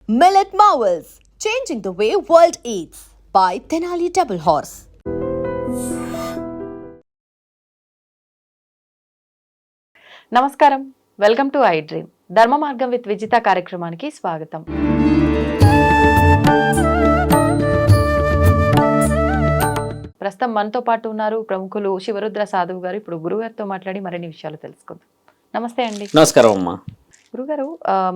Millet Marvels, changing the way world eats by Tenali Double Horse. నమస్కారం, welcome to I dream. ధర్మ మార్గం with Vijitha కార్యక్రమానికి స్వాగతం. ప్రస్తుతం మనతో పాటు ఉన్నారు ప్రముఖులు శివరుద్ర సాధువు గారు. ఇప్పుడు గురుగారితో మాట్లాడి మరిన్ని విషయాలు తెలుసుకుందాం. నమస్తే అండి. నమస్కారం అమ్మా. గురుగారు,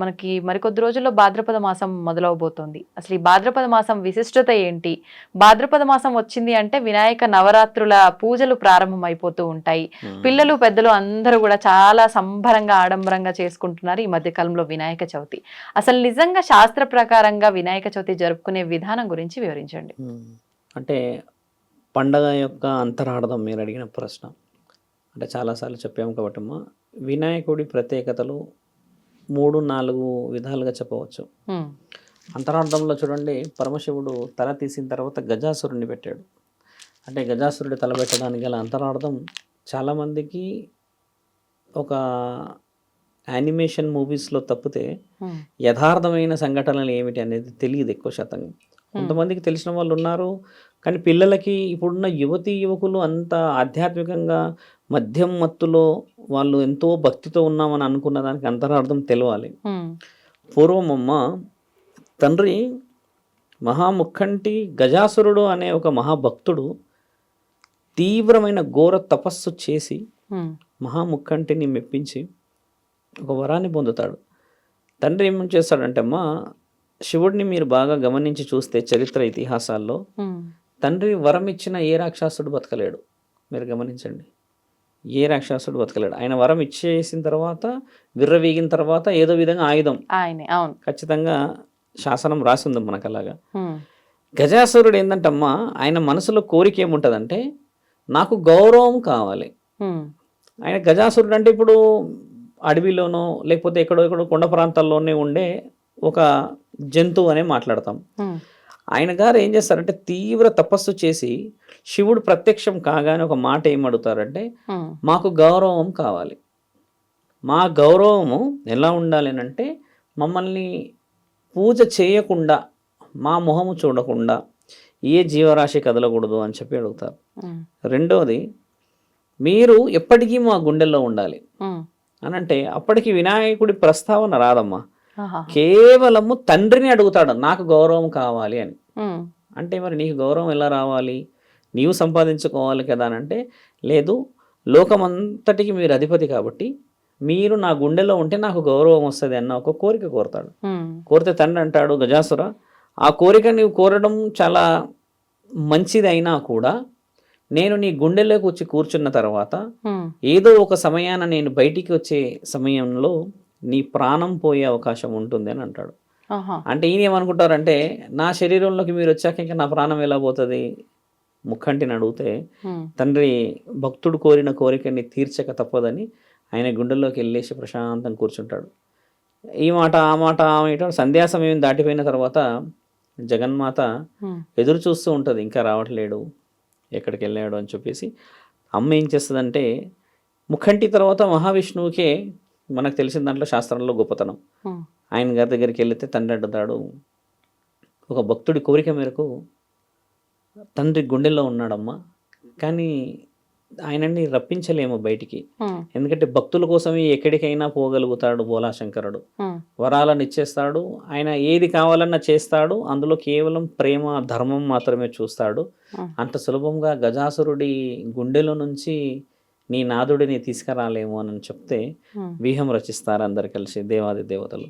మనకి మరికొద్ది రోజుల్లో భాద్రపద మాసం మొదలవబోతోంది. అసలు ఈ భాద్రపద మాసం విశిష్టత ఏంటి? భాద్రపద మాసం వచ్చింది అంటే వినాయక నవరాత్రుల పూజలు ప్రారంభం అయిపోతూ ఉంటాయి. పిల్లలు పెద్దలు అందరూ కూడా చాలా సంబరంగా ఆడంబరంగా చేసుకుంటున్నారు ఈ మధ్య కాలంలో వినాయక చవితి. అసలు నిజంగా శాస్త్ర ప్రకారంగా వినాయక చవితి జరుపుకునే విధానం గురించి వివరించండి. అంటే పండగ యొక్క అంతరార్థం మీరు అడిగిన ప్రశ్న. అంటే చాలాసార్లు చెప్పాము కాబట్టి అమ్మా, వినాయకుడి ప్రత్యేకతలు 3-4 విధాలుగా చెప్పవచ్చు. అంతరార్థంలో చూడండి, పరమశివుడు తల తీసిన తర్వాత గజాసురుడిని పెట్టాడు. అంటే గజాసురుడి తల పెట్టడానికి గల అంతరార్థం చాలామందికి ఒక యానిమేషన్ మూవీస్లో తప్పితే యథార్థమైన సంఘటనలు ఏమిటి అనేది తెలియదు ఎక్కువ శాతం. కొంతమందికి తెలిసిన వాళ్ళు ఉన్నారు, కానీ పిల్లలకి ఇప్పుడున్న యువతీ యువకులు అంత ఆధ్యాత్మికంగా మద్యం మత్తులో వాళ్ళు ఎంతో భక్తితో ఉన్నామని అనుకున్న దానికి అంతరార్థం తెలియాలి. పూర్వం అమ్మ తండ్రి మహాముఖంటి గజాసురుడు అనే ఒక మహాభక్తుడు తీవ్రమైన ఘోర తపస్సు చేసి మహాముఖంటిని మెప్పించి ఒక వరాన్ని పొందుతాడు. తండ్రి ఏం చేస్తాడంటే అమ్మ, శివుడిని మీరు బాగా గమనించి చూస్తే చరిత్ర ఇతిహాసాల్లో తండ్రి వరం ఇచ్చిన ఏ రాక్షసుడు బతకలేడు. మీరు గమనించండి, ఏ రాక్షసుడు బతకలేడు. ఆయన వరం ఇచ్చేసిన తర్వాత విర్రవీగిన తర్వాత ఏదో విధంగా ఆయుధం ఖచ్చితంగా శాసనం రాసి ఉంది మనకు. అలాగా గజాసురుడు ఏంటంటమ్మా, ఆయన మనసులో కోరిక ఏముంటుందంటే నాకు గౌరవం కావాలి. ఆయన గజాసురుడు అంటే ఇప్పుడు అడవిలోనో లేకపోతే ఎక్కడో కొండ ప్రాంతాల్లోనే ఉండే ఒక జంతువు అనే మాట్లాడతాం. ఆయన గారు ఏం చేస్తారంటే తీవ్ర తపస్సు చేసి శివుడు ప్రత్యక్షం కాగానే ఒక మాట ఏమడుగుతారంటే, మాకు గౌరవం కావాలి. మా గౌరవము ఎలా ఉండాలి అంటే మమ్మల్ని పూజ చేయకుండా, మా మొహము చూడకుండా ఏ జీవరాశి కదలకూడదు అని చెప్పి అడుగుతారు. రెండోది, మీరు ఎప్పటికీ మా గుండెల్లో ఉండాలి అని అంటే అప్పటికి వినాయకుడి ప్రస్తావన రాదమ్మా. కేవలము తండ్రిని అడుగుతాడు, నాకు గౌరవం కావాలి అని. అంటే మరి నీకు గౌరవం ఎలా రావాలి? నీవు సంపాదించుకోవాలి కదా అని అంటే, లేదు, లోకమంతటికి మీరు అధిపతి కాబట్టి మీరు నా గుండెలో ఉంటే నాకు గౌరవం వస్తుంది అన్న ఒక కోరిక కోరుతాడు. కోరితే తండ్రి అంటాడు, గజాసుర, ఆ కోరిక నీవు కోరడం చాలా మంచిది అయినా కూడా నేను నీ గుండెలోకి వచ్చి కూర్చున్న తర్వాత ఏదో ఒక సమయాన నేను బయటికి వచ్చే సమయంలో నీ ప్రాణం పోయే అవకాశం ఉంటుంది అని అంటాడు. అంటే ఈయన ఏమనుకుంటారంటే, నా శరీరంలోకి మీరు వచ్చాక ఇంకా నా ప్రాణం ఎలా పోతుంది? ముఖంటిని అడిగితే తండ్రి భక్తుడు కోరిన కోరికని తీర్చక తప్పదని ఆయన గుండెల్లోకి వెళ్ళేసి ప్రశాంతం కూర్చుంటాడు. ఈ మాట ఆ మాట సంధ్యా సమయం దాటిపోయిన తర్వాత జగన్మాత ఎదురు చూస్తూ ఉంటుంది, ఇంకా రావట్లేడు, ఎక్కడికి వెళ్ళాడు అని చెప్పేసి. అమ్మ ఏం చేస్తుందంటే, ముఖంటి తర్వాత మహావిష్ణువుకే మనకు తెలిసిన దాంట్లో శాస్త్రంలో గొప్పతనం. ఆయన గారి దగ్గరికి వెళితే తండ్రి అడ్డుతాడు, ఒక భక్తుడి కోరిక మేరకు తండ్రి గుండెల్లో ఉన్నాడమ్మా, కానీ ఆయనని రప్పించలేము బయటికి. ఎందుకంటే భక్తుల కోసమే ఎక్కడికైనా పోగలుగుతాడు బోలాశంకరుడు. వరాలను ఇచ్చేస్తాడు, ఆయన ఏది కావాలన్నా చేస్తాడు, అందులో కేవలం ప్రేమ ధర్మం మాత్రమే చూస్తాడు. అంత సులభంగా గజాసురుడి గుండెలో నుంచి నీ నాదుడిని తీసుకురాలేము అని చెప్తే వ్యూహం రచిస్తారు అందరు కలిసి దేవాది దేవతలు.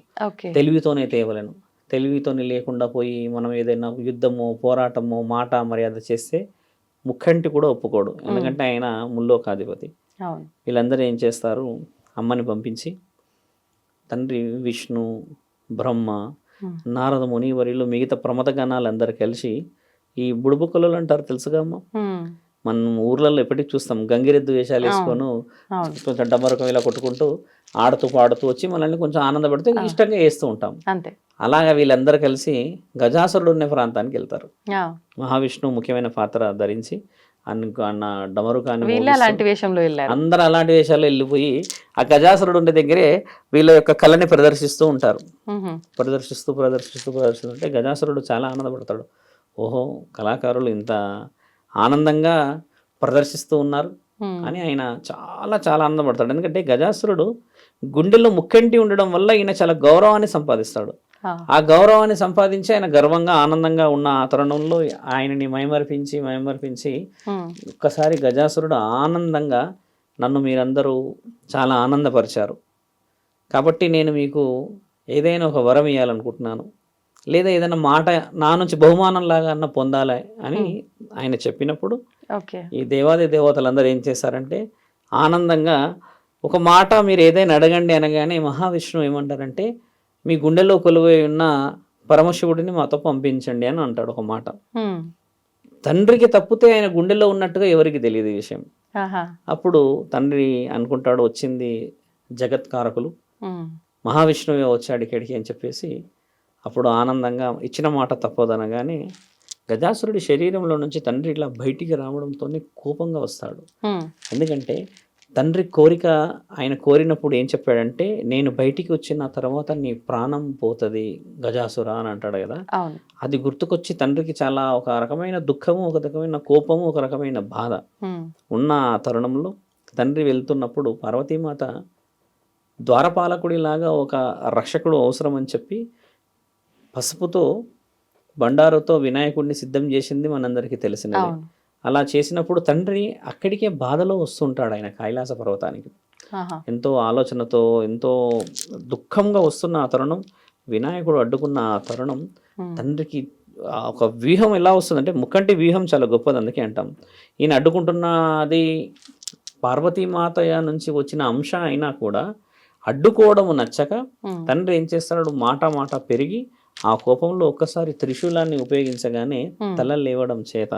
తెలివితోనే తేవలను, తెలివితోనే లేకుండా పోయి మనం ఏదైనా యుద్ధమో పోరాటమో మాట మర్యాద చేస్తే ముఖంటి కూడా ఒప్పుకోడు, ఎందుకంటే ఆయన ముల్లోకాధిపతి. వీళ్ళందరూ ఏం చేస్తారు, అమ్మని పంపించి తండ్రి విష్ణు, బ్రహ్మ, నారద మునివరిలో మిగతా ప్రమద గణాలు అందరు కలిసి ఈ బుడుబుక్కలు అంటారు, తెలుసుగా అమ్మ. మనం ఊర్లలో ఎప్పటికి చూస్తాం, గంగిరెద్దు వేషాలు వేసుకొని కొంచెం డబ్బరకం ఇలా కొట్టుకుంటూ ఆడుతూ పాడుతూ వచ్చి మనల్ని కొంచెం ఆనందపడితే ఇష్టంగా వేస్తూ ఉంటాం. అలాగా వీళ్ళందరూ కలిసి గజాసురుడు ఉన్న ప్రాంతానికి వెళ్తారు. మహావిష్ణువు ముఖ్యమైన పాత్ర ధరించి అన్న డమరుకాన్ని వీళ్ళు మోగిస్తూ అలాంటి వేషంలో వెళ్ళారు. అందరూ అలాంటి వేషాల్లో వెళ్ళిపోయి ఆ గజాసురుడు ఉండే దగ్గరే వీళ్ళ యొక్క కళని ప్రదర్శిస్తూ ఉంటారు. ప్రదర్శిస్తుంటే గజాసురుడు చాలా ఆనందపడతాడు. ఓహో, కళాకారులు ఇంత ఆనందంగా ప్రదర్శిస్తూ ఉన్నారు అని ఆయన చాలా చాలా ఆనందపడతాడు. ఎందుకంటే గజాసురుడు గుండెల్లో ముక్కంటి ఉండడం వల్ల ఈయన చాలా గౌరవాన్ని సంపాదిస్తాడు. ఆ గౌరవాన్ని సంపాదించి ఆయన గర్వంగా ఆనందంగా ఉన్న ఆ తరుణంలో ఆయనని మైమరిపించి ఒక్కసారి గజాసురుడు ఆనందంగా, నన్ను మీరందరూ చాలా ఆనందపరిచారు కాబట్టి నేను మీకు ఏదైనా ఒక వరం ఇవ్వాలనుకుంటున్నాను, లేదా ఏదైనా మాట నా నుంచి బహుమానం లాగా అన్న పొందాలి అని ఆయన చెప్పినప్పుడు ఈ దేవాది దేవతలందరూ ఏం చేశారంటే ఆనందంగా ఒక మాట మీరు ఏదైనా అడగండి అనగానే మహావిష్ణువు ఏమంటారంటే మీ గుండెలో కొలువై ఉన్న పరమశివుడిని మాతో పంపించండి అని అంటాడు ఒక మాట. తండ్రికి తప్పితే ఆయన గుండెలో ఉన్నట్టుగా ఎవరికి తెలియదు ఈ విషయం. అప్పుడు తండ్రి అనుకుంటాడు వచ్చింది జగత్కారకులు, మహావిష్ణువే వచ్చాడు ఇక్కడికి అని చెప్పేసి అప్పుడు ఆనందంగా ఇచ్చిన మాట తప్పదనగానే గజాసురుడి శరీరంలో నుంచి తండ్రి ఇట్లా బయటికి రావడంతో కోపంగా వస్తాడు. ఎందుకంటే తండ్రి కోరిక ఆయన కోరినప్పుడు ఏం చెప్పాడంటే నేను బయటికి వచ్చిన తర్వాత నీ ప్రాణం పోతుంది గజాసుర అని అంటాడు కదా. అది గుర్తుకొచ్చి తండ్రికి చాలా ఒక రకమైన దుఃఖము, ఒక రకమైన కోపము, ఒక రకమైన బాధ ఉన్న తరుణంలో తండ్రి వెళ్తున్నప్పుడు పార్వతీమాత ద్వారపాలకుడిలాగా ఒక రక్షకుడు అవసరం అని చెప్పి పసుపుతో బండారుతో వినాయకుడిని సిద్ధం చేసింది మనందరికీ తెలిసినది. అలా చేసినప్పుడు తండ్రి అక్కడికే బాధలో వస్తుంటాడు ఆయన కైలాస పర్వతానికి. ఎంతో ఆలోచనతో ఎంతో దుఃఖంగా వస్తున్న ఆ తరుణం, వినాయకుడు అడ్డుకున్న ఆ తరుణం తండ్రికి ఒక వ్యూహం ఎలా వస్తుందంటే ముక్కంటి వ్యూహం చాలా గొప్పది అందుకే అంటాం. ఈయన అడ్డుకుంటున్నది పార్వతీమాతయ నుంచి వచ్చిన అంశ అయినా కూడా అడ్డుకోవడం నచ్చక తండ్రి ఏం చేస్తాడు, మాట పెరిగి ఆ కోపంలో ఒక్కసారి త్రిశూలాన్ని ఉపయోగించగానే తల లేవడం చేత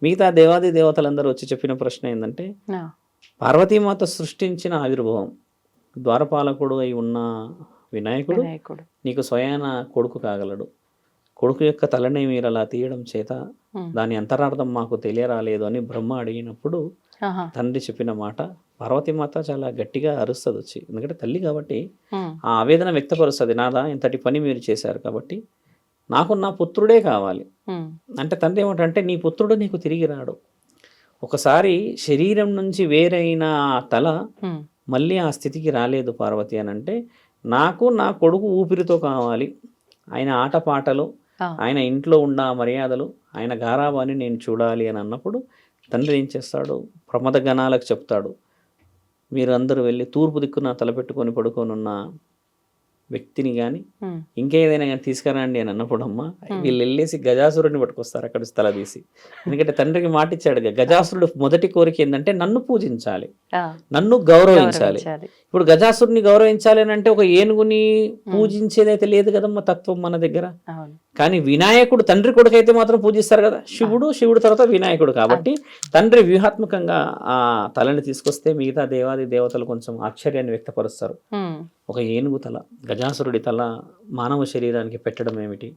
మిగతా దేవాది దేవతలందరూ వచ్చి చెప్పిన ప్రశ్న ఏంటంటే పార్వతీమాత సృష్టించిన ఆవిర్భావం ద్వారపాలకుడు అయి ఉన్న వినాయకుడు నీకు స్వయాన కొడుకు కాగలడు, కొడుకు యొక్క తలని మీరు అలా తీయడం చేత దాని అంతరార్థం మాకు తెలియరాలేదు అని బ్రహ్మ అడిగినప్పుడు తండ్రి చెప్పిన మాట పార్వతీమాత చాలా గట్టిగా అరుస్తుంది వచ్చి, ఎందుకంటే తల్లి కాబట్టి ఆ ఆవేదన వ్యక్తపరుస్తుంది. నాదా ఇంతటి పని మీరు చేశారు కాబట్టి నాకు నా పుత్రుడే కావాలి అంటే తండ్రి ఏమంటే నీ పుత్రుడు నీకు తిరిగి రాడు, ఒకసారి శరీరం నుంచి వేరైన ఆ తల మళ్ళీ ఆ స్థితికి రాలేదు పార్వతి అని అంటే నాకు నా కొడుకు ఊపిరితో కావాలి, ఆయన ఆటపాటలు, ఆయన ఇంట్లో ఉన్న మర్యాదలు, ఆయన గారాబాన్ని నేను చూడాలి అని అన్నప్పుడు తండ్రి ఏం చేస్తాడు, ప్రమద గణాలకు చెప్తాడు మీరు అందరూ వెళ్ళి తూర్పు దిక్కున తలపెట్టుకొని పడుకోనున్న వ్యక్తిని కానీ ఇంకేదైనా కానీ తీసుకురండి అని అన్నప్పుడు అమ్మ వీళ్ళు వెళ్ళేసి గజాసురుడిని పట్టుకొస్తారు అక్కడ తల తీసి. ఎందుకంటే తండ్రికి మాట ఇచ్చాడు, గజాసురుడు మొదటి కోరిక ఏంటంటే నన్ను పూజించాలి, నన్ను గౌరవించాలి. ఇప్పుడు గజాసురుడిని గౌరవించాలి అని అంటే ఒక ఏనుగుని పూజించేదైతే లేదు కదమ్మా తత్వం మన దగ్గర. కానీ వినాయకుడు తండ్రి కొడుకు అయితే మాత్రం పూజిస్తారు కదా, శివుడు తర్వాత వినాయకుడు. కాబట్టి తండ్రి వ్యూహాత్మకంగా ఆ తలని తీసుకొస్తే మిగతా దేవాది దేవతలు కొంచెం ఆశ్చర్యాన్ని వ్యక్తపరుస్తారు. ఒక ఏనుగు తల, గజాసురుడి తల మానవ శరీరానికి పెట్టడం ఏమిటి,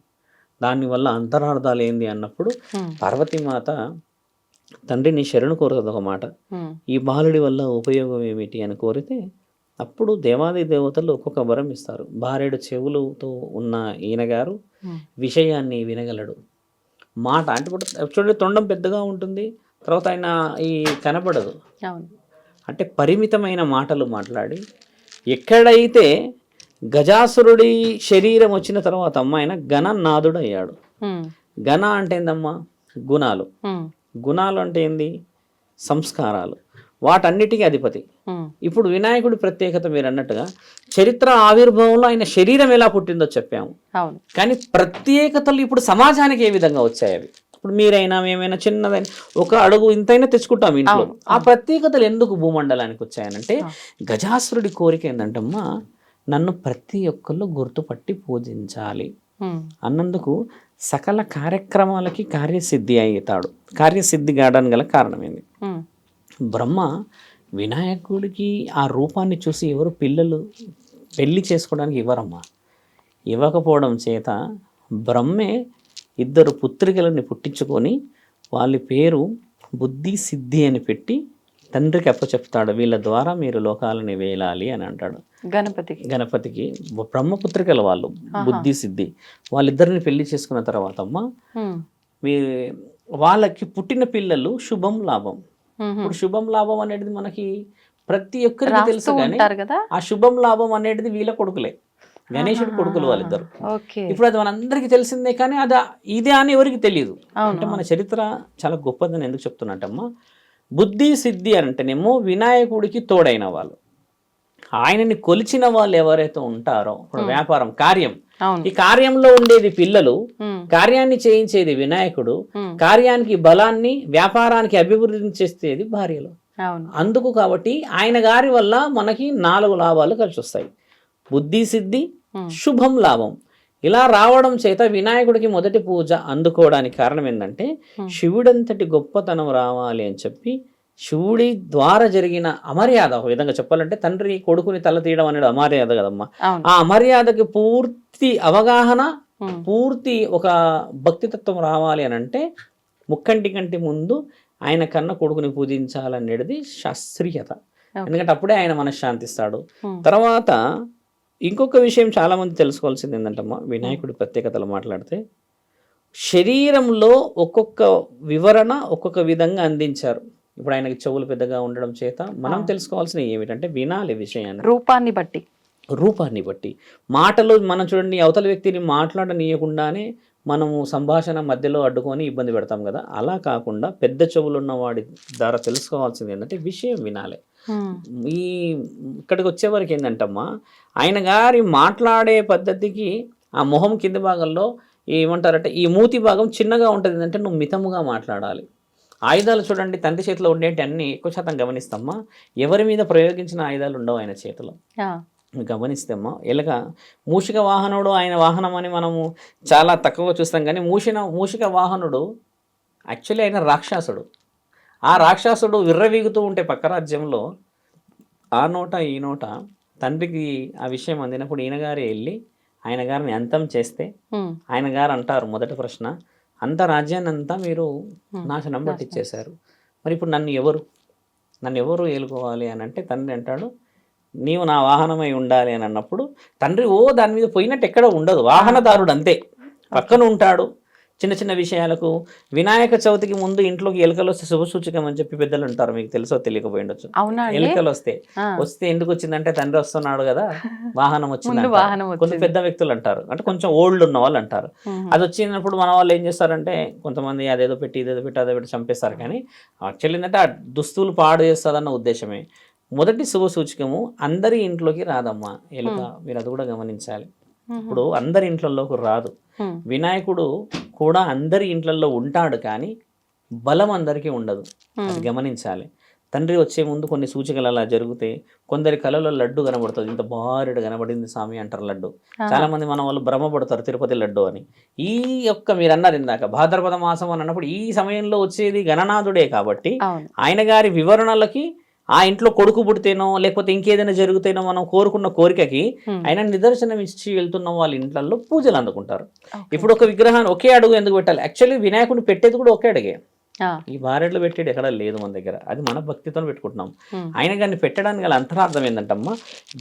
దానివల్ల అంతరార్థాలు ఏంది అన్నప్పుడు పార్వతీమాత తండ్రిని శరణు కోరుతుంది ఒక మాట, ఈ బాలుడి వల్ల ఉపయోగం ఏమిటి అని కోరితే అప్పుడు దేవాది దేవతలు ఒక్కొక్క వరం ఇస్తారు. బారెడు చెవులతో ఉన్న ఈయన గారు విషయాన్ని వినగలడు, మాట అంటే చూడండి తొండం పెద్దగా ఉంటుంది, తర్వాత ఆయన ఈ కనపడదు, అంటే పరిమితమైన మాటలు మాట్లాడి ఎక్కడైతే గజాసురుడి శరీరం వచ్చిన తర్వాత అమ్మాయన గణనాథుడు అయ్యాడు. గణ అంటే ఏందమ్మా గుణాలు, గుణాలు అంటే ఏంది సంస్కారాలు, వాటన్నిటికీ అధిపతి. ఇప్పుడు వినాయకుడి ప్రత్యేకత మీరు అన్నట్టుగా చరిత్ర ఆవిర్భావంలో ఆయన శరీరం ఎలా పుట్టిందో చెప్పాము, కానీ ప్రత్యేకతలు ఇప్పుడు సమాజానికి ఏ విధంగా వచ్చాయి అవి ఇప్పుడు మీరైనా మేమైనా చిన్నదైనా ఒక అడుగు ఇంతైనా తెచ్చుకుంటాం ఇంట్లో. ఆ ప్రత్యేకతలు ఎందుకు భూమండలానికి వచ్చాయనంటే గజాసురుడి కోరిక ఏంటంటమ్మా నన్ను ప్రతి ఒక్కళ్ళు గుర్తుపట్టి పూజించాలి అన్నందుకు సకల కార్యక్రమాలకి కార్యసిద్ధి అవుతాడు. కార్యసిద్ధి కావడానికి గల కారణం ఏంది, బ్రహ్మ వినాయకుడికి ఆ రూపాన్ని చూసి ఎవరు పిల్లలు పెళ్లి చేసుకోవడానికి ఇవ్వరమ్మా, ఇవ్వకపోవడం చేత బ్రహ్మే 2 పుత్రికలని పుట్టించుకొని వాళ్ళ పేరు బుద్ధి సిద్ధి అని పెట్టి తండ్రికి చెప్తాడు, వీళ్ళ ద్వారా మీరు లోకాలని వేలాలి అని అంటాడు. గణపతికి బ్రహ్మపుత్రికలు వాళ్ళు, బుద్ధి సిద్ధి, వాళ్ళిద్దరిని పెళ్లి చేసుకున్న తర్వాత అమ్మ వాళ్ళకి పుట్టిన పిల్లలు శుభం లాభం. ఇప్పుడు శుభం లాభం అనేది మనకి ప్రతి ఒక్కరికి తెలుసు, కానీ ఆ శుభం లాభం అనేది వీళ్ళ కొడుకులే, గణేశుడి కొడుకులు వాళ్ళిద్దరు. ఇప్పుడు అది మనందరికీ తెలిసిందే, కానీ అది ఇదే అని ఎవరికి తెలియదు. అంటే మన చరిత్ర చాలా గొప్పదని ఎందుకు చెప్తున్నట్టమ్మా, బుద్ధి సిద్ధి అంటేనేమో వినాయకుడికి తోడైన వాళ్ళు, ఆయనని కొలిచిన వాళ్ళు ఎవరైతే ఉంటారో, ఇప్పుడు వ్యాపారం కార్యం, ఈ కార్యంలో ఉండేది పిల్లలు, కార్యాన్ని చేయించేది వినాయకుడు, కార్యానికి బలాన్ని వ్యాపారానికి అభివృద్ధి చేసేది భార్యలు. అందుకు కాబట్టి ఆయన గారి వల్ల మనకి 4 లాభాలు కలిసి వస్తాయి, బుద్ధి సిద్ధి శుభం లాభం. ఇలా రావడం చేత వినాయకుడికి మొదటి పూజ అందుకోవడానికి కారణం ఏంటంటే, శివుడంతటి గొప్పతనం రావాలి అని చెప్పి శివుడి ద్వారా జరిగిన అమర్యాద, ఒక విధంగా చెప్పాలంటే తండ్రి కొడుకుని తల తీయడం అనేది అమర్యాద కదమ్మా, ఆ అమర్యాదకి పూర్తి అవగాహన, పూర్తి ఒక భక్తితత్వం రావాలి అని అంటే ముక్కంటి కంటి ముందు ఆయన కన్నా కొడుకుని పూజించాలనేది శాస్త్రీయత. ఎందుకంటే అప్పుడే ఆయన మనశ్శాంతిస్తాడు. తర్వాత ఇంకొక విషయం చాలా మంది తెలుసుకోవాల్సింది ఏంటంటమ్మా, వినాయకుడి ప్రత్యేకతలు మాట్లాడితే శరీరంలో ఒక్కొక్క వివరణ ఒక్కొక్క విధంగా అందించారు. ఇప్పుడు ఆయనకి చెవులు పెద్దగా ఉండడం చేత మనం తెలుసుకోవాల్సిన ఏమిటంటే, వినాలి విషయాన్ని రూపాన్ని బట్టి మాటలు. మనం చూడండి, అవతల వ్యక్తిని మాట్లాడనీయకుండానే మనము సంభాషణ మధ్యలో అడ్డుకొని ఇబ్బంది పెడతాం కదా, అలా కాకుండా పెద్ద చెవులు ఉన్న వాడి ద్వారా తెలుసుకోవాల్సింది ఏంటంటే విషయం వినాలి. ఈ ఇక్కడికి వచ్చేవరకు ఏంటంటమ్మా, ఆయన గారి మాట్లాడే పద్ధతికి ఆ మొహం కింది భాగంలో ఏమంటారంటే, ఈ మూతి భాగం చిన్నగా ఉంటుంది, అంటే నువ్వు మితముగా మాట్లాడాలి. ఆయుధాలు చూడండి, తండ్రి చేతిలో ఉండేటి అన్ని ఎక్కువ శాతం గమనిస్తామా, ఎవరి మీద ప్రయోగించిన ఆయుధాలు ఉండవు ఆయన చేతిలో. గమనిస్తేమ్మా, ఎలాగ మూషిక వాహనుడు ఆయన వాహనం అని మనము చాలా తక్కువ చూస్తాం, కానీ మూషిక వాహనుడు యాక్చువల్లీ ఆయన రాక్షసుడు. ఆ రాక్షసుడు విర్రవీగుతూ ఉంటే పక్క రాజ్యంలో ఆ నోట ఈ నోట తండ్రికి ఆ విషయం అందినప్పుడు ఈయన గారే వెళ్ళి ఆయన గారిని అంతం చేస్తే, ఆయన గారు అంటారు మొదటి ప్రశ్న, అంత రాజ్యాన్ని అంతా మీరు నాశనం పట్టించేశారు, మరి ఇప్పుడు నన్ను ఎవరు ఏలుకోవాలి అని అంటే తండ్రి అంటాడు, నీవు నా వాహనమై ఉండాలి అని అన్నప్పుడు తండ్రి దాని మీద పోయినట్టు ఎక్కడ ఉండదు, వాహనదారుడు అంతే, పక్కన ఉంటాడు. చిన్న చిన్న విషయాలకు వినాయక చవితికి ముందు ఇంట్లోకి ఎలుకలు వస్తే శుభసూచకం అని చెప్పి పెద్దలు ఉంటారు, మీకు తెలుసో తెలియకపోయి ఉండొచ్చు. ఎలుకలు వస్తే ఎందుకు వచ్చిందంటే తండ్రి వస్తున్నాడు కదా, వాహనం వచ్చింది. కొంచెం పెద్ద వ్యక్తులు అంటారు, అంటే కొంచెం ఓల్డ్ ఉన్న వాళ్ళు అంటారు. అది వచ్చినప్పుడు మన వాళ్ళు ఏం చేస్తారంటే, కొంతమంది అదేదో పెట్టి అదే పెట్టి చంపేస్తారు. కానీ యాక్చువల్లీ ఏంటంటే ఆ దుస్తులు పాడు చేస్తుందన్న ఉద్దేశమే. మొదటి శుభసూచకము అందరి ఇంట్లోకి రాదమ్మా ఎలుక, మీరు అది కూడా గమనించాలి. ఇప్పుడు అందరి ఇంట్లలోకి రాదు, వినాయకుడు కూడా అందరి ఇంట్లలో ఉంటాడు, కానీ బలం అందరికీ ఉండదు, అది గమనించాలి. తండ్రి వచ్చే ముందు కొన్ని సూచికలు అలా జరిగితే, కొందరి కళలో లడ్డు కనబడుతుంది, ఇంత భారీగా కనబడింది స్వామి అంటారు లడ్డు. చాలా మంది మన వాళ్ళు భ్రమపడతారు తిరుపతి లడ్డు అని. ఈ మీరు అన్నారు ఇందాక భాద్రపద మాసం అని అన్నప్పుడు ఈ సమయంలో వచ్చేది గణనాథుడే కాబట్టి ఆయన గారి వివరణలకి ఆ ఇంట్లో కొడుకు పుడితేనో లేకపోతే ఇంకేదైనా జరుగుతేనో మనం కోరుకున్న కోరికకి ఆయన నిదర్శనం ఇచ్చి వెళ్తున్న వాళ్ళ ఇంట్లో పూజలు అందుకుంటారు. ఇప్పుడు ఒక విగ్రహాన్ని ఒకే అడుగు ఎందుకు పెట్టాలి? యాక్చువల్లీ వినాయకుడిని పెట్టేది కూడా ఒకే అడిగే, ఈ బారెడ్లు పెట్టేది ఎక్కడ లేదు మన దగ్గర, అది మన భక్తితో పెట్టుకుంటున్నాం. ఆయన గారిని పెట్టడానికి గల అంతరార్థం ఏంటంటమ్మా,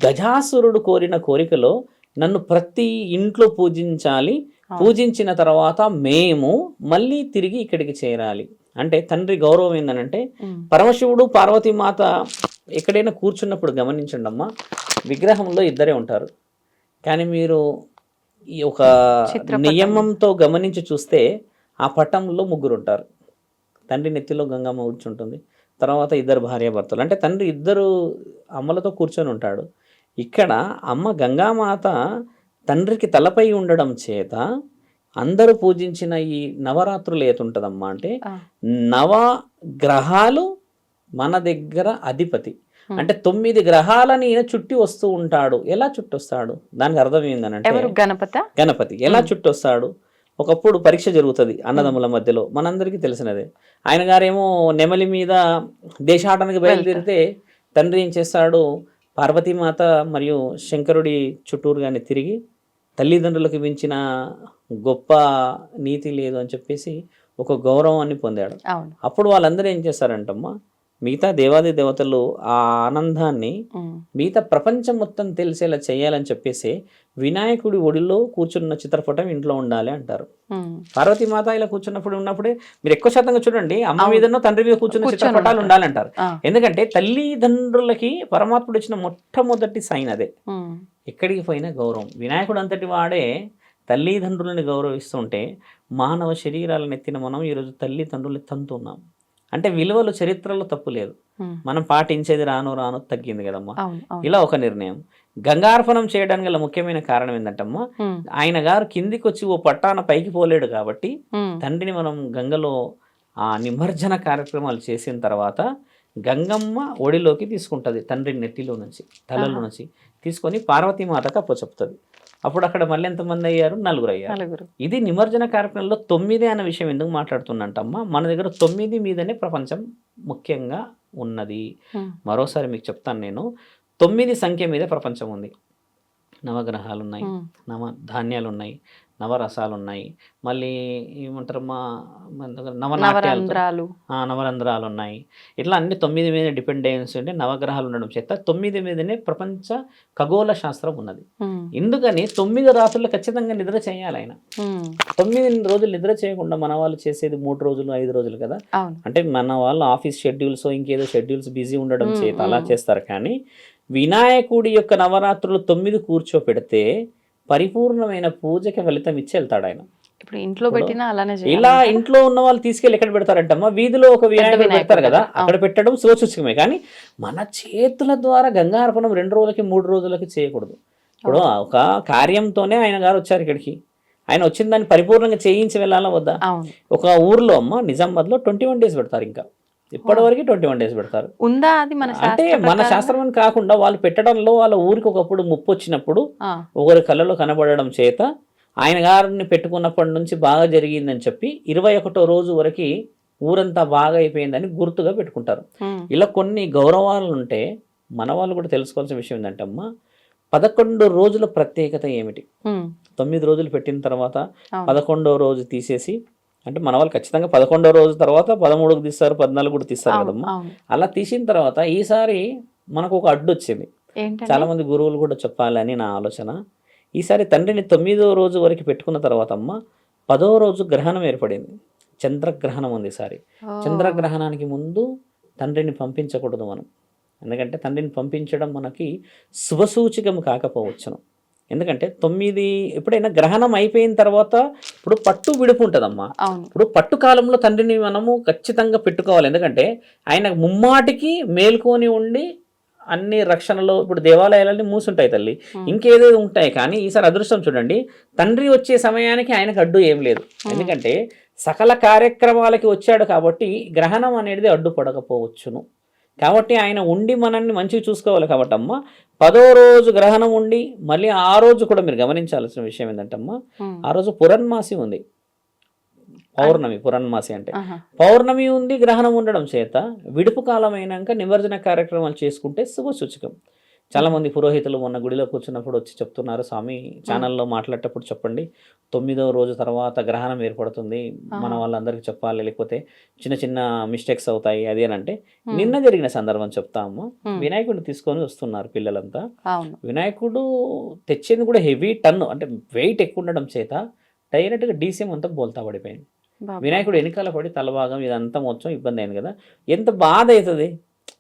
గజాసురుడు కోరిన కోరికలో నన్ను ప్రతి ఇంట్లో పూజించాలి, పూజించిన తర్వాత మేము మళ్ళీ తిరిగి ఇక్కడికి చేరాలి అంటే తండ్రి గౌరవం ఏందనంటే, పరమశివుడు పార్వతీమాత ఎక్కడైనా కూర్చున్నప్పుడు గమనించండి అమ్మా, విగ్రహంలో ఇద్దరే ఉంటారు, కానీ మీరు ఈ ఒక నియమంతో గమనించి చూస్తే ఆ పటంలో 3 ఉంటారు. తండ్రి నెత్తిలో గంగమ్మ కూర్చుంటుంది, తర్వాత 2 భార్యాభర్తలు, అంటే తండ్రి 2 అమ్మలతో కూర్చొని ఉంటాడు. ఇక్కడ అమ్మ గంగామాత తండ్రికి తలపై ఉండడం చేత అందరూ పూజించిన ఈ నవరాత్రులు ఏతుంటదమ్మా అంటే 9 గ్రహాలు మన దగ్గర అధిపతి, అంటే 9 గ్రహాలని ఈయన చుట్టి వస్తూ ఉంటాడు. ఎలా చుట్టొస్తాడు? దానికి అర్థం ఏందనంటే, గణపతి ఎలా చుట్టొస్తాడు? ఒకప్పుడు పరీక్ష జరుగుతుంది అన్నదమ్ముల మధ్యలో, మనందరికీ తెలిసినదే. ఆయన గారేమో నెమలి మీద దేశాటనకి బయలుదేరితే తండ్రి ఏం చేస్తాడు, పార్వతీమాత మరియు శంకరుడి చుట్టూరుగానే తిరిగి తల్లిదండ్రులకు మించిన గొప్ప నీతి లేదు అని చెప్పేసి ఒక గౌరవాన్ని పొందాడు. అవును. అప్పుడు వాళ్ళందరూ ఏం చేస్తారంటమ్మా, మిగతా దేవాది దేవతలు ఆ ఆనందాన్ని మిగతా ప్రపంచం మొత్తం తెలిసేలా చేయాలని చెప్పేసి వినాయకుడి ఒడిలో కూర్చున్న చిత్రపటం ఇంట్లో ఉండాలి అంటారు. పార్వతీమాత ఇలా ఉన్నప్పుడే మీరు ఎక్కువ శాతంగా చూడండి, అమ్మ మీదనో తండ్రి మీద కూర్చున్న చిత్రపటాలు ఉండాలంటారు. ఎందుకంటే తల్లిదండ్రులకి పరమాత్ముడు ఇచ్చిన మొట్టమొదటి సైన్ అదే. ఎక్కడికి పోయినా గౌరవం. వినాయకుడు అంతటి వాడే తల్లిదండ్రులని గౌరవిస్తుంటే మానవ శరీరాలను ఎత్తిన మనం ఈరోజు తల్లిదండ్రుల్ని తంతున్నాం. అంటే విలువలు చరిత్రలో తప్పు లేదు, మనం పాటించేది రాను రాను తగ్గింది కదమ్మా. ఇలా ఒక నిర్ణయం. గంగార్పణం చేయడానికి గల ముఖ్యమైన కారణం ఏంటంటమ్మా, ఆయన గారు కిందికి వచ్చి ఓ పట్టాన పైకి పోలేడు కాబట్టి తండ్రిని మనం గంగలో ఆ నిమజ్జన కార్యక్రమాలు చేసిన తర్వాత గంగమ్మ ఒడిలోకి తీసుకుంటుంది, తండ్రి నెట్టిలో నుంచి తలలో నుంచి తీసుకొని పార్వతీమాతకు అప్పచెప్తుంది. అప్పుడు అక్కడ మళ్ళీ ఎంతమంది అయ్యారు? 4 అయ్యారు. ఇది నిమజ్జన కార్యక్రమంలో 9 అనే విషయం ఎందుకు మాట్లాడుతున్నట్టమ్మా, మన దగ్గర 9 మీదనే ప్రపంచం ముఖ్యంగా ఉన్నది. మరోసారి మీకు చెప్తాను నేను, 9 సంఖ్య మీదే ప్రపంచం ఉంది. నవగ్రహాలు ఉన్నాయి, ధాన్యాలు ఉన్నాయి, నవరసాలు ఉన్నాయి, మళ్ళీ ఏమంటారమ్మా నవరంధ్రాలు ఉన్నాయి. ఇట్లా అన్ని 9 మీద డిపెండెన్స్ ఉంటే నవగ్రహాలు ఉండడం చేత 9 మీదనే ప్రపంచ ఖగోళ శాస్త్రం ఉన్నది. ఎందుకని 9 రాత్రులు ఖచ్చితంగా నిద్ర చేయాలి ఆయన. 9 రోజులు నిద్ర చేయకుండా మన వాళ్ళు చేసేది 3 రోజులు 5 రోజులు కదా. అంటే మన వాళ్ళు ఆఫీస్ షెడ్యూల్స్ ఇంకేదో షెడ్యూల్స్ బిజీ ఉండడం చేత అలా చేస్తారు. కానీ వినాయకుడి యొక్క నవరాత్రులు 9 కూర్చోపెడితే పరిపూర్ణమైన పూజకి ఫలితం ఇచ్చి వెళ్తాడు ఆయన. ఇప్పుడు ఇంట్లో పెట్టినా అలానే ఇలా ఇంట్లో ఉన్న వాళ్ళు తీసుకెళ్ళి ఎక్కడ పెడతారంటమ్మా, వీధిలో ఒక వినాయకుడు పెడతారు కదా, అక్కడ పెట్టడం శుభసూచకమే. కానీ మన చేతుల ద్వారా గంగార్పణం 2 రోజులకి 3 రోజులకి చేయకూడదు. ఇప్పుడు ఒక కార్యంతోనే ఆయన గారు వచ్చారు ఇక్కడికి, ఆయన వచ్చిన దాన్ని పరిపూర్ణంగా చేయించి వెళ్ళాలా వద్దా? ఒక ఊర్లో అమ్మ నిజామాబాద్లో 21 days పెడతారు, ఇంకా ఇప్పటివరకు 21 days పెడతారు. ఉందా అది? అంటే మన శాస్త్రం అని కాకుండా వాళ్ళు పెట్టడంలో వాళ్ళ ఊరికి ఒకప్పుడు ముప్పు వచ్చినప్పుడు ఒకరి కళ్ళలో కనబడడం చేత ఆయన గారిని పెట్టుకున్నప్పటి నుంచి బాగా జరిగిందని చెప్పి 21వ రోజు వరకు ఊరంతా బాగా అయిపోయిందని గుర్తుగా పెట్టుకుంటారు. ఇలా కొన్ని గౌరవాలు ఉంటే మన వాళ్ళు కూడా తెలుసుకోవాల్సిన విషయం ఏంటంటమ్మా, 11 రోజుల ప్రత్యేకత ఏమిటి? 9 రోజులు పెట్టిన తర్వాత 11వ రోజు తీసేసి, అంటే మన వాళ్ళు ఖచ్చితంగా 11వ రోజు తర్వాత 13కు తీస్తారు, 14 కూడా తీస్తారు కదమ్మా. అలా తీసిన తర్వాత ఈసారి మనకు ఒక అడ్డు వచ్చింది. చాలా మంది గురువులు కూడా చెప్పాలని నా ఆలోచన. ఈసారి తండ్రిని 9వ రోజు వరకు పెట్టుకున్న తర్వాత అమ్మ 10వ రోజు గ్రహణం ఏర్పడింది, చంద్రగ్రహణం ఉంది. ఈసారి చంద్రగ్రహణానికి ముందు తండ్రిని పంపించకూడదు మనం. ఎందుకంటే తండ్రిని పంపించడం మనకి శుభసూచకం కాకపోవచ్చును. ఎందుకంటే 9 ఎప్పుడైనా గ్రహణం అయిపోయిన తర్వాత ఇప్పుడు పట్టు విడుపు ఉంటుందమ్మా. ఇప్పుడు పట్టు కాలంలో తండ్రిని మనము ఖచ్చితంగా పెట్టుకోవాలి. ఎందుకంటే ఆయన ముమ్మాటికి మేల్కొని ఉండి అన్ని రక్షణలో, ఇప్పుడు దేవాలయాలన్నీ మూసుంటాయి తల్లి, ఇంకేదో ఉంటాయి. కానీ ఈసారి అదృష్టం చూడండి, తండ్రి వచ్చే సమయానికి ఆయనకు అడ్డు ఏం లేదు. ఎందుకంటే సకల కార్యక్రమాలకి వచ్చాడు కాబట్టి గ్రహణం అనేది అడ్డుపడకపోవచ్చును. కాబట్టి ఆయన ఉండి మనల్ని మంచిగా చూసుకోవాలి. కాబట్టి అమ్మ 10వ రోజు గ్రహణం ఉండి మళ్ళీ ఆ రోజు కూడా మీరు గమనించాల్సిన విషయం ఏంటంటమ్మా, ఆ రోజు పురన్మాసి ఉంది, పౌర్ణమి. పురన్మాసి అంటే పౌర్ణమి ఉంది, గ్రహణం ఉండడం చేత విడుపు కాలం అయినాక నిమజ్జన కార్యక్రమాలు చేసుకుంటే శుభసూచకం. చాలామంది పురోహితులు మొన్న గుడిలో కూర్చున్నప్పుడు వచ్చి చెప్తున్నారు, స్వామి ఛానల్లో మాట్లాడేటప్పుడు చెప్పండి, 9వ రోజు తర్వాత గ్రహణం ఏర్పడుతుంది, మన వాళ్ళందరికీ చెప్పాలి, లేకపోతే చిన్న చిన్న మిస్టేక్స్ అవుతాయి అది అని. అంటే నిన్న జరిగిన సందర్భం చెప్తాము. వినాయకుడిని తీసుకొని వస్తున్నారు పిల్లలంతా. వినాయకుడు తెచ్చేది కూడా హెవీ టన్ను, అంటే వెయిట్ ఎక్కువ ఉండడం చేత డైరెక్ట్గా డీసీఎం అంతా బోల్తా పడిపోయింది. వినాయకుడు వెనకాల పడి తలభాగం ఇదంతా మొత్తం ఇబ్బంది అయింది కదా. ఎంత బాధ అవుతుంది.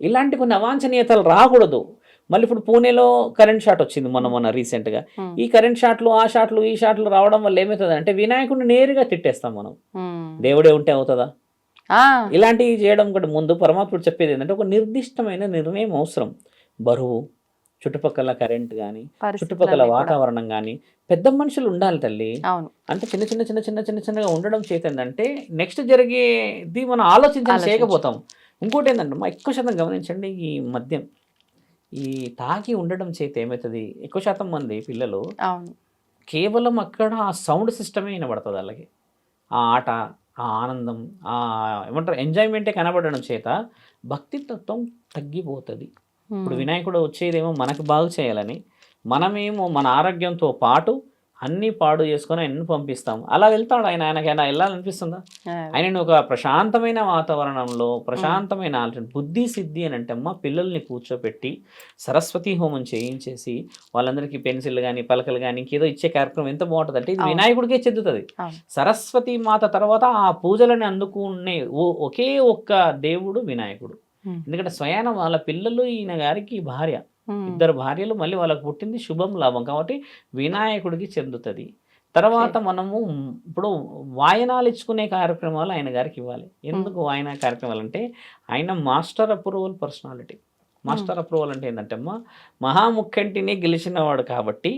ఇలాంటి కొన్ని అవాంఛనీయతలు రాకూడదు. మళ్ళీ ఇప్పుడు పూణేలో కరెంట్ షాట్ వచ్చింది మొన్న రీసెంట్గా. ఈ కరెంట్ షాట్లు ఆ షాట్లు ఈ షాట్లు రావడం వల్ల ఏమవుతుంది అంటే వినాయకుడిని నేరుగా తిట్టేస్తాం మనం. దేవుడే ఉంటే అవుతుందా? ఇలాంటివి చేయడం కూడా ముందు పరమాత్ముడు చెప్పేది ఏంటంటే ఒక నిర్దిష్టమైన నిర్ణయం అవసరం. బరువు, చుట్టుపక్కల కరెంట్ కానీ, చుట్టుపక్కల వాతావరణం కానీ, పెద్ద మనుషులు ఉండాలి తల్లి. అంటే చిన్న చిన్న చిన్న చిన్న చిన్న చిన్నగా ఉండడం చేతందంటే నెక్స్ట్ జరిగేది మనం ఆలోచించాలి, చేయకపోతాం. ఇంకోటి ఏంటంటే మా ఎక్కువ శాతం గమనించండి, ఈ మద్యం ఈ తాగి ఉండడం చేత ఏమవుతుంది, ఎక్కువ శాతం మంది పిల్లలు కేవలం అక్కడ ఆ సౌండ్ సిస్టమే వినబడుతుంది వాళ్ళకి. ఆ ఆట, ఆ ఆనందం, ఆ ఏమంటారు ఎంజాయ్మెంటే కనబడడం చేత భక్తి తత్వం తగ్గిపోతుంది. ఇప్పుడు వినాయకుడు వచ్చేదేమో మనకు బాగు చేయాలని, మనమేమో మన ఆరోగ్యంతో పాటు అన్నీ పాడు చేసుకొని ఆయనను పంపిస్తాం. అలా వెళ్తాడు ఆయనకైనా వెళ్ళాలనిపిస్తుందా? ఆయనను ఒక ప్రశాంతమైన వాతావరణంలో ప్రశాంతమైన ఆలోచన బుద్ధి సిద్ధి అని అంటే అమ్మ పిల్లల్ని కూర్చోపెట్టి సరస్వతి హోమం చేయించేసి వాళ్ళందరికీ పెన్సిల్ కానీ పలకలు కానీ ఇంకేదో ఇచ్చే కార్యక్రమం ఎంత బాగుంటుంది అంటే ఇది వినాయకుడికే చెందుతుంది. సరస్వతి మాత తర్వాత ఆ పూజలని అందుకునే ఒకే ఒక్క దేవుడు వినాయకుడు. ఎందుకంటే స్వయాన వాళ్ళ పిల్లలు ఈయన గారికి భార్య, ఇద్దరు భార్యలు, మళ్ళీ వాళ్ళకు పుట్టింది శుభం లాభం కాబట్టి వినాయకుడికి చెందుతుంది. తర్వాత మనము ఇప్పుడు వాయనాలు ఇచ్చుకునే కార్యక్రమాలు ఆయన గారికి ఇవ్వాలి. ఎందుకు వాయనా కార్యక్రమాలు అంటే ఆయన master approval personality. Master approval అంటే ఏంటంటే అమ్మా మహాముఖ్యంటిని గెలిచినవాడు కాబట్టి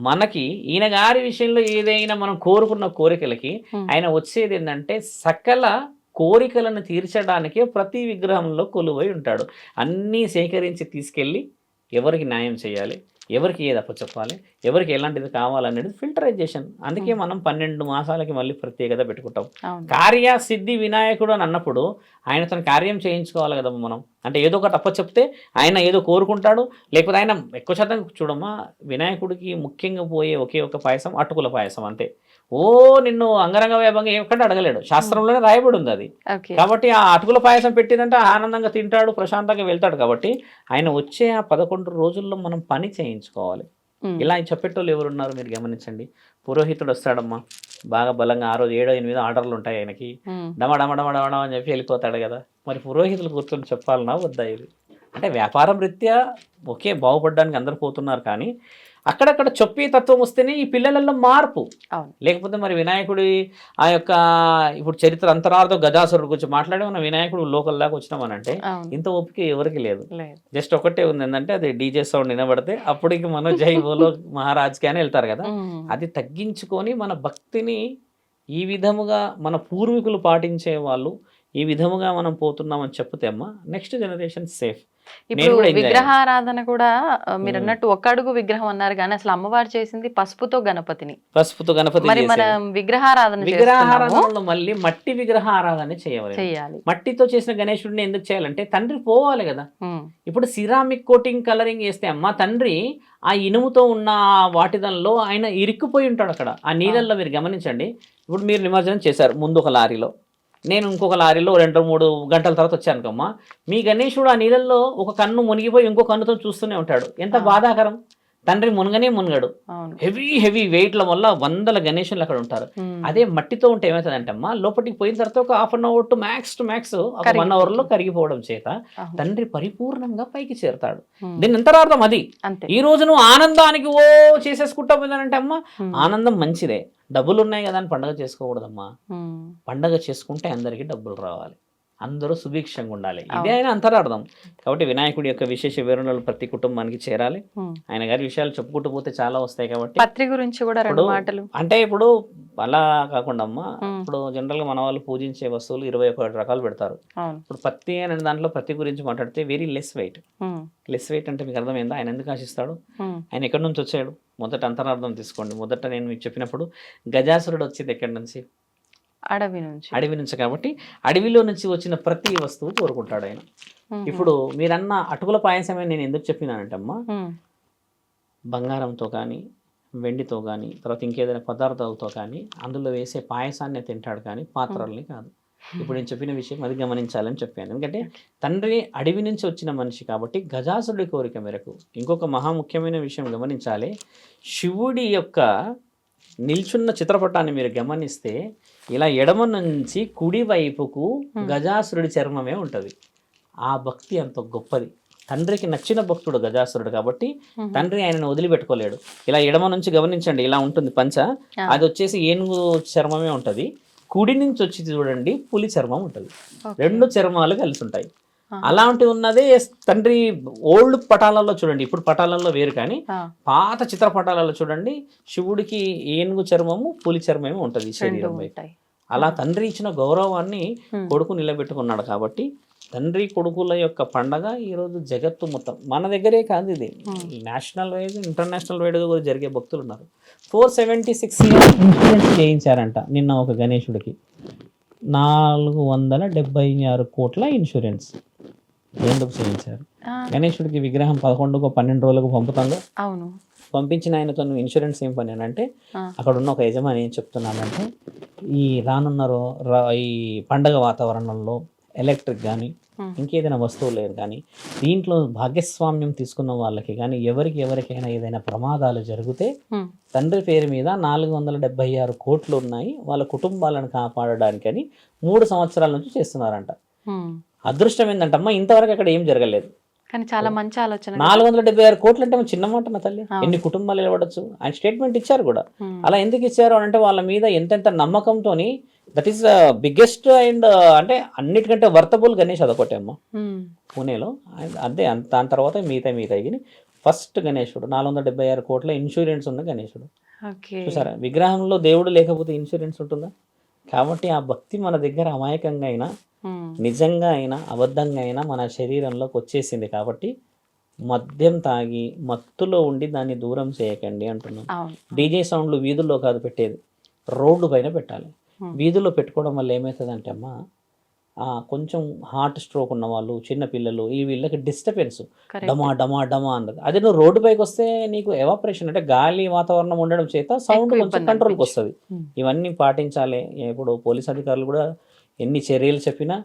మనకి ఈయన గారి విషయంలో ఏదైనా మనం కోరుకున్న కోరికలకి ఆయన వచ్చేది ఏంటంటే సకల కోరికలను తీర్చడానికే ప్రతి విగ్రహంలో కొలువై ఉంటాడు. అన్నీ సేకరించి తీసుకెళ్ళి ఎవరికి న్యాయం చేయాలి, ఎవరికి ఏది అప్పచెప్పాలి, ఎవరికి ఎలాంటిది కావాలనేది ఫిల్టరైజేషన్. అందుకే మనం 12 మాసాలకి మళ్ళీ ప్రత్యేకత పెట్టుకుంటాం. కార్యసిద్ధి వినాయకుడు అని అన్నప్పుడు ఆయన తన కార్యం చేయించుకోవాలి కదా మనం. అంటే ఏదో ఒకటి అప్పచెప్తే ఆయన ఏదో కోరుకుంటాడు. లేకపోతే ఆయన ఎక్కువ శాతం చూడమ్మా వినాయకుడికి ముఖ్యంగా పోయే ఒకే ఒక పాయసం అటుకుల పాయసం అంతే. నిన్ను అంగరంగ వైభవంగా ఏమికంటే అడగలేడు, శాస్త్రంలోనే రాయబడి ఉంది అది. కాబట్టి ఆ అటుకుల పాయసం పెట్టిందంటే ఆనందంగా తింటాడు, ప్రశాంతంగా వెళ్తాడు. కాబట్టి ఆయన వచ్చే ఆ 11 రోజుల్లో మనం పని చేయించుకోవాలి. ఇలా చెప్పేటోళ్ళు ఎవరున్నారు మీరు గమనించండి. పురోహితుడు వస్తాడమ్మా బాగా బలంగా, ఆ రోజు 7, 8 ఆర్డర్లు ఉంటాయి ఆయనకి, డమడమడమడమడ అని చెప్పి వెళ్ళిపోతాడు కదా. మరి పురోహితులు కూర్చొని చెప్పాలన్నా వద్దా? ఇది అంటే వ్యాపారం రీత్యా ఓకే బాగుపడడానికి అందరు పోతున్నారు, కానీ అక్కడక్కడ చెప్పే తత్వం వస్తేనే ఈ పిల్లలలో మార్పు. లేకపోతే మరి వినాయకుడి ఆ యొక్క ఇప్పుడు చరిత్ర అంతరార్థం గజాసురుడు గురించి మాట్లాడి మన వినాయకుడు లోకల్ దాకా వచ్చినామనంటే ఇంత ఓపిక ఎవరికి లేదు. జస్ట్ ఒకటే ఉంది ఏంటంటే అది డీజే సౌండ్ వినబడితే అప్పటికి మనం జై బోలో మహారాజ్కి అని వెళ్తారు కదా. అది తగ్గించుకొని మన భక్తిని ఈ విధముగా మన పూర్వీకులు పాటించే వాళ్ళు ఈ విధముగా మనం పోతున్నామని చెప్తే అమ్మా నెక్స్ట్ జనరేషన్ సేఫ్. ఇప్పుడు విగ్రహారాధన కూడా మీరు అన్నట్టు ఒక అడుగు విగ్రహం అన్నారు, కానీ అసలు అమ్మవారు చేసింది పసుపుతో గణపతిని. మరి మనం విగ్రహారాధనలో మళ్ళీ మట్టి విగ్రహారాధన చేయాలి. మట్టితో చేసిన గణేశుడిని ఎందుకు చేయాలంటే తండ్రి పోవాలి కదా. ఇప్పుడు సిరామిక్ కోటింగ్ కలరింగ్ వేస్తే అమ్మ తండ్రి ఆ ఇనుముతో ఉన్న వాటిదల్లో ఆయన ఇరుక్కుపోయి ఉంటాడు అక్కడ ఆ నీళ్ళల్లో. మీరు గమనించండి, ఇప్పుడు మీరు నిమజ్జనం చేశారు ముందు ఒక లారీలో, నేను ఇంకొక లారీలో 2-3 గంటల తర్వాత వచ్చాను కమ్మా. మీ గణేశుడు ఆ నీళ్ళల్లో ఒక కన్ను మునిగిపోయి ఇంకో కన్నుతో చూస్తూనే ఉంటాడు. ఎంత బాధాకరం. తండ్రి మునగడు. హెవీ వెయిట్ల వల్ల వందల గణేశులు అక్కడ ఉంటారు. అదే మట్టితో ఉంటే ఏమవుతుందంటే అమ్మా లోపలికి పోయిన తర్వాత ఒక ½ అవర్ టు మ్యాక్స్ ఒక 1 అవర్లో కరిగిపోవడం చేత తండ్రి పరిపూర్ణంగా పైకి చేరుతాడు. దీని అంతరార్థం అది. ఈ రోజు నువ్వు ఆనందానికి చేసేసుకుంటా పోయిందంటే అమ్మా ఆనందం మంచిదే, డబ్బులు ఉన్నాయి కదా అని పండగ చేసుకోకూడదమ్మా. పండగ చేసుకుంటే అందరికీ డబ్బులు రావాలి, అందరూ సుభిక్షంగా ఉండాలి, ఇదే ఆయన అంతరార్థం. కాబట్టి వినాయకుడి యొక్క విశేష వివరణలు ప్రతి కుటుంబానికి చేరాలి. ఆయన గారి విషయాలు చెప్పుకుంటూ పోతే చాలా వస్తాయి. కాబట్టి పత్రి గురించి కూడా 2 మాటలు. అంటే ఇప్పుడు అలా కాకుండా అమ్మా ఇప్పుడు జనరల్ గా మన వాళ్ళు పూజించే వస్తువులు 21 రకాలు పెడతారు. ఇప్పుడు పత్తి అనే దాంట్లో పత్తి గురించి మాట్లాడితే వెరీ లెస్ వెయిట్ అంటే మీకు అర్థమైందా? ఆయన ఎందుకు ఆశిస్తాడు? ఆయన ఎక్కడి నుంచి వచ్చాడు? మొదట అంతరార్థం తీసుకోండి. మొదట నేను మీకు చెప్పినప్పుడు గజాసురుడు వచ్చేది ఎక్కడి నుంచి? అడవి నుంచి. కాబట్టి అడవిలో నుంచి వచ్చిన ప్రతి వస్తువు కోరుకుంటాడు ఆయన. ఇప్పుడు మీరన్న అటుకుల పాయసమే నేను ఎందుకు చెప్పినానంటే అమ్మా బంగారంతో కానీ వెండితో కానీ తర్వాత ఇంకేదైనా పదార్థాలతో కానీ అందులో వేసే పాయసాన్ని తింటాడు, కానీ పాత్రల్ని కాదు. ఇప్పుడు నేను చెప్పిన విషయం అది గమనించాలని చెప్పాను. ఎందుకంటే తండ్రి అడవి నుంచి వచ్చిన మనిషి కాబట్టి గజాసురుడి కోరిక మేరకు. ఇంకొక మహాముఖ్యమైన విషయం గమనించాలి, శివుడి యొక్క నిల్చున్న చిత్రపటాన్ని మీరు గమనిస్తే ఇలా ఎడమ నుంచి కుడి వైపుకు గజాసురుడి చర్మమే ఉంటుంది. ఆ భక్తి అంత గొప్పది. తండ్రికి నచ్చిన భక్తుడు గజాసురుడు కాబట్టి తండ్రి ఆయనను వదిలిపెట్టుకోలేడు. ఇలా ఎడమ నుంచి గమనించండి, ఇలా ఉంటుంది పంచ, అది వచ్చేసి ఏనుగు చర్మమే ఉంటుంది. కుడి నుంచి వచ్చి చూడండి పులి చర్మం ఉంటుంది. 2 చర్మాలు కలిసి ఉంటాయి. అలాంటి ఉన్నదే తండ్రి ఓల్డ్ పటాలలో చూడండి, ఇప్పుడు పటాలలో వేరు, కానీ పాత చిత్రపటాలలో చూడండి శివుడికి ఏనుగు చర్మము పులి చర్మమే ఉంటుంది శరీరం. అలా తండ్రి ఇచ్చిన గౌరవాన్ని కొడుకు నిలబెట్టుకున్నాడు. కాబట్టి తండ్రి కొడుకుల యొక్క పండగ ఈరోజు జగత్తు మొత్తం, మన దగ్గరే కాదు, ఇది నేషనల్ వైజ్ ఇంటర్నేషనల్ వైడ్గా కూడా జరిగే భక్తులు ఉన్నారు. 476 ఇన్సూరెన్స్ చేయించారంట నిన్న ఒక గణేశుడికి. 476 కోట్ల ఇన్సూరెన్స్ ఎందుకు చేయించారు? గణేశుడికి విగ్రహం 11కో 12 రోజులకు పంపుతాంగా. పంపించిన ఆయనతో నువ్వు ఇన్సూరెన్స్ ఏం పని అని అంటే ఆ. అక్కడ ఉన్న ఒక యజమాని ఏం చెప్తున్నానంటే ఈ ఈ పండగ వాతావరణంలో ఎలక్ట్రిక్ కానీ ఇంకేదైనా వస్తువు లేదు కానీ దీంట్లో భాగస్వామ్యం తీసుకున్న వాళ్ళకి కానీ ఎవరికైనా ఏదైనా ప్రమాదాలు జరిగితే ఉమ్, తండ్రి పేరు మీద 476 కోట్లు ఉన్నాయి వాళ్ళ కుటుంబాలను కాపాడడానికని 3 సంవత్సరాల నుంచి చేస్తున్నారంట. ఉమ్. అదృష్టం ఏంటంటమ్మా ఇంతవరకు అక్కడ ఏం జరగలేదు. కానీ చాలా మంచి ఆలోచన. 476 కోట్లు అంటే చిన్న మాట నా తల్లి, ఎన్ని కుటుంబాలు నిలబడచ్చు. ఆయన స్టేట్మెంట్ ఇచ్చారు కూడా. అలా ఎందుకు ఇచ్చారు అని అంటే వాళ్ళ మీద ఎంతెంత నమ్మకంతోని, దట్ ఈస్ బిగ్గెస్ట్ అండ్ అంటే అన్నిటికంటే వర్తబుల్ గణేష్ అదొకటే అమ్మ ఉమ్, పూణేలో. అదే దాని తర్వాత మిగతా ఫస్ట్ గణేశుడు 476 కోట్ల ఇన్సూరెన్స్ ఉన్న గణేశుడు. ఓకే. చూసారా, విగ్రహంలో దేవుడు లేకపోతే ఇన్సూరెన్స్ ఉంటుందా? కాబట్టి ఆ భక్తి మన దగ్గర అమాయకంగా అయినా ఉమ్, నిజంగా అయినా అబద్ధంగా అయినా మన శరీరంలోకి వచ్చేసింది. కాబట్టి మద్యం తాగి మత్తులో ఉండి దాన్ని దూరం చేయకండి అంటున్నాం. అవును. డీజే సౌండ్లు వీధుల్లో కాదు పెట్టేది, రోడ్డు పైన పెట్టాలి. వీధుల్లో పెట్టుకోవడం వల్ల ఏమవుతుందంటే అమ్మా కొంచెం హార్ట్ స్ట్రోక్ ఉన్న వాళ్ళు, చిన్న పిల్లలు, వీళ్ళకి డిస్టర్బెన్స్, Correct. డమా డమా డమా అన్నది. అదే నువ్వు రోడ్డు పైకి వస్తే నీకు ఎవాపరేషన్ అంటే గాలి వాతావరణం ఉండడం చేత సౌండ్ ఎక్కువ కొంచెం ఇబ్బంది కంట్రోల్కి అనిపించదు. వస్తుంది. ఇవన్నీ పాటించాలి. ఇప్పుడు పోలీస్ అధికారులు కూడా ఎన్ని చర్యలు చెప్పినా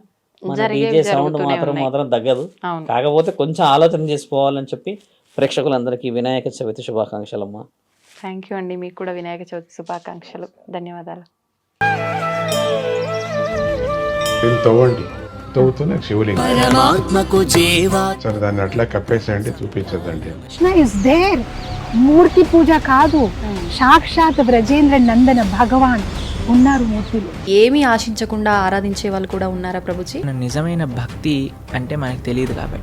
మన జరిగేవి డీజే సౌండ్ జరుగుతూనే ఉన్నాయి. మాత్రం తగ్గదు. అవును. కాకపోతే కొంచెం ఆలోచన చేసుకోవాలని చెప్పి ప్రేక్షకులందరికీ వినాయక చవితి శుభాకాంక్షలమ్మా. థ్యాంక్ యూ అండి. మీకు కూడా వినాయక చవితి శుభాకాంక్షలు. ధన్యవాదాలు. దీన్ని తవ్వండి, తవ్వుతూనే శివలింగం. పరమాత్మకు జీవా సరే దాన్ని అట్లా కప్పేసేయండి, చూపించదండి. Krishna is there. మూర్తి పూజ కాదు, సాక్షాత్ బ్రజేంద్ర నందన భగవాన్ ఉన్నారు మూర్తిలో. ఏమీ ఆశించకుండా ఆరాధించే వాళ్ళు కూడా ఉన్నారా ప్రభుజీ? నిజమైన భక్తి అంటే మనకు తెలియదు కాబట్టి